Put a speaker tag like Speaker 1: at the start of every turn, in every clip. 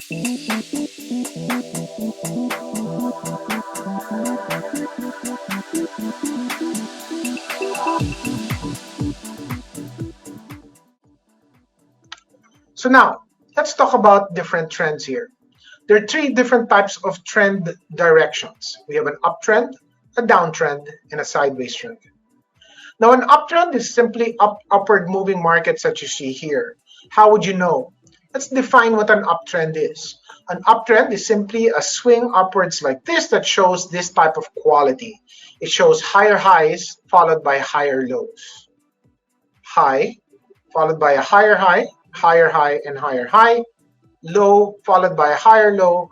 Speaker 1: So now, let's talk about different trends here. There are three different types of trend directions. We have an uptrend, a downtrend, and a sideways trend. Now, an uptrend is simply upward moving markets that you see here. How would you know? Let's define what an uptrend is. An uptrend is simply a swing upwards like this that shows this type of quality. It shows higher highs followed by higher lows. High followed by a higher high, and higher high, low followed by a higher low,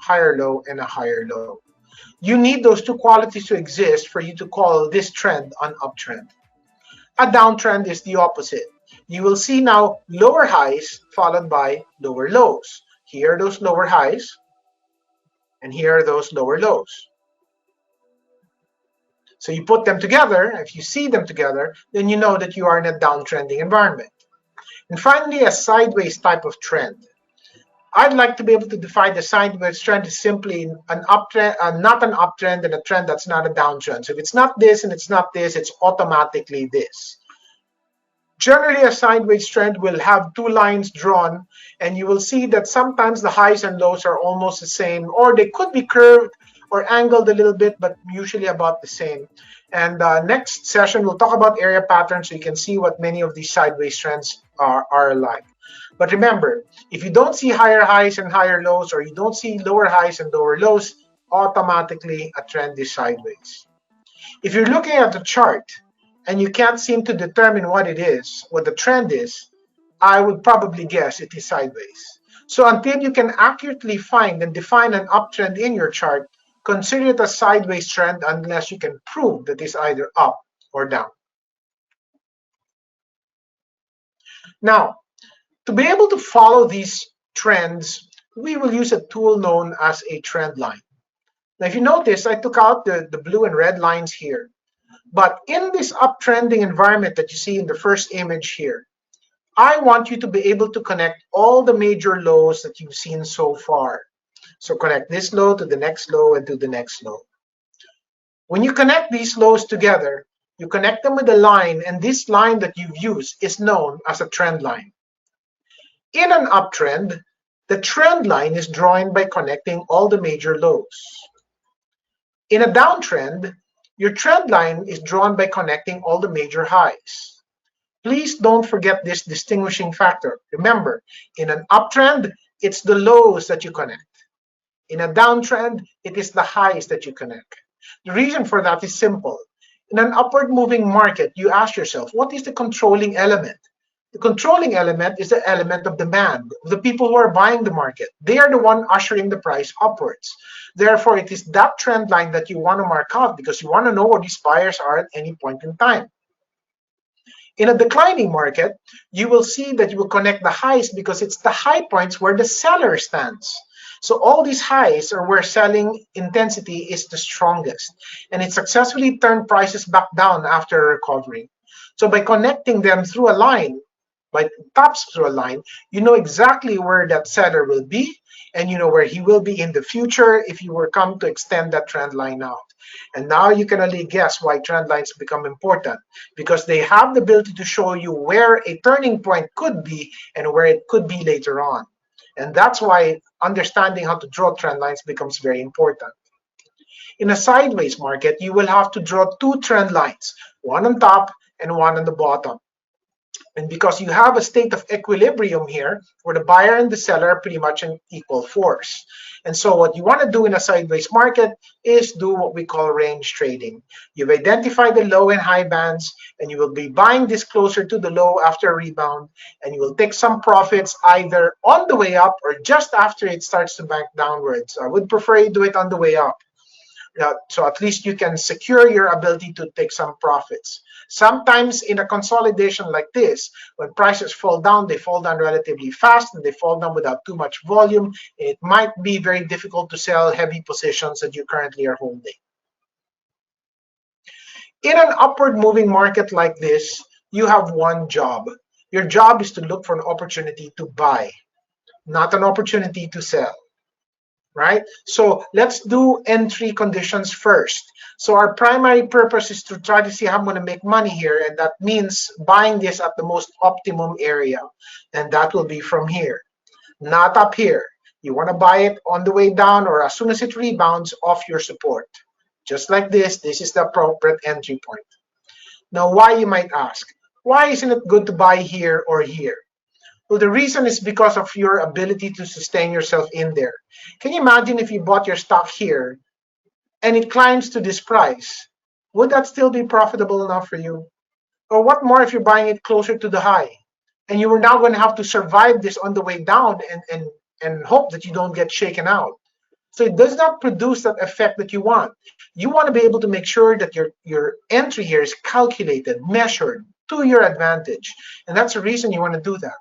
Speaker 1: and a higher low. You need those two qualities to exist for you to call this trend an uptrend. A downtrend is the opposite. You will see now lower highs followed by lower lows. Here are those lower highs, and here are those lower lows. So you put them together, if you see them together, then you know that you are in a downtrending environment. And finally, a sideways type of trend. I'd like to be able to define the sideways trend as simply an uptrend, not an uptrend, and a trend that's not a downtrend. So if it's not this and it's not this, it's automatically this. Generally, a sideways trend will have two lines drawn, and you will see that sometimes the highs and lows are almost the same, or they could be curved or angled a little bit, but usually about the same. And next session, we'll talk about area patterns so you can see what many of these sideways trends are like. But remember, if you don't see higher highs and higher lows, or you don't see lower highs and lower lows, automatically a trend is sideways. If you're looking at the chart and you can't seem to determine what it is, what the trend is, I would probably guess it is sideways. So until you can accurately find and define an uptrend in your chart, consider it a sideways trend unless you can prove that it's either up or down. Now, to be able to follow these trends, we will use a tool known as a trend line. Now, if you notice, I took out the blue and red lines here. But in this uptrending environment that you see in the first image here, I want you to be able to connect all the major lows that you've seen so far. So connect this low to the next low and to the next low. When you connect these lows together, you connect them with a line, and this line that you've used is known as a trend line. In an uptrend, the trend line is drawn by connecting all the major lows. In a downtrend, your trend line is drawn by connecting all the major highs. Please don't forget this distinguishing factor. Remember, in an uptrend, it's the lows that you connect. In a downtrend, it is the highs that you connect. The reason for that is simple. In an upward moving market, you ask yourself, what is the controlling element? The controlling element is the element of demand, the people who are buying the market. They are the one ushering the price upwards. Therefore, it is that trend line that you want to mark out because you want to know where these buyers are at any point in time. In a declining market, you will see that you will connect the highs because it's the high points where the seller stands. So all these highs are where selling intensity is the strongest, and it successfully turned prices back down after a recovery. So by connecting them through a line, by tops through a line, you know exactly where that seller will be, and you know where he will be in the future if you were come to extend that trend line out. And now you can only guess why trend lines become important, because they have the ability to show you where a turning point could be and where it could be later on. And that's why understanding how to draw trend lines becomes very important. In a sideways market, you will have to draw two trend lines, one on top and one on the bottom. And because you have a state of equilibrium here, where the buyer and the seller are pretty much in equal force. And so what you want to do in a sideways market is do what we call range trading. You've identified the low and high bands, and you will be buying this closer to the low after a rebound, and you will take some profits either on the way up or just after it starts to bank downwards. I would prefer you do it on the way up. So at least you can secure your ability to take some profits. Sometimes in a consolidation like this, when prices fall down, they fall down relatively fast and they fall down without too much volume. It might be very difficult to sell heavy positions that you currently are holding. In an upward moving market like this, you have one job. Your job is to look for an opportunity to buy, not an opportunity to sell. right? So let's do entry conditions first. So our primary purpose is to try to see how I'm going to make money here, and that means buying this at the most optimum area, and that will be from here, not up here. You want to buy it on the way down or as soon as it rebounds off your support. Just like this is the appropriate entry point. Now, why, you might ask? Why isn't it good to buy here or here? Well, the reason is because of your ability to sustain yourself in there. Can you imagine if you bought your stock here and it climbs to this price? Would that still be profitable enough for you? Or what more if you're buying it closer to the high and you were now going to have to survive this on the way down and hope that you don't get shaken out? So it does not produce that effect that you want. You want to be able to make sure that your entry here is calculated, measured to your advantage. And that's the reason you want to do that.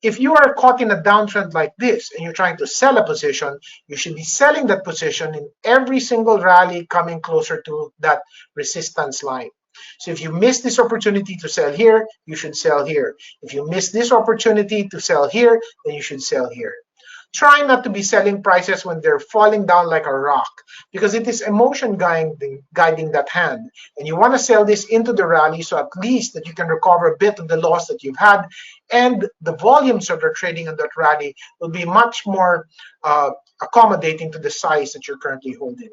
Speaker 1: If you are caught in a downtrend like this and you're trying to sell a position, you should be selling that position in every single rally coming closer to that resistance line. So if you miss this opportunity to sell here, you should sell here. If you miss this opportunity to sell here, then you should sell here. Try not to be selling prices when they're falling down like a rock, because it is emotion guiding that hand. And you want to sell this into the rally so at least that you can recover a bit of the loss that you've had, and the volumes that are trading in that rally will be much more accommodating to the size that you're currently holding.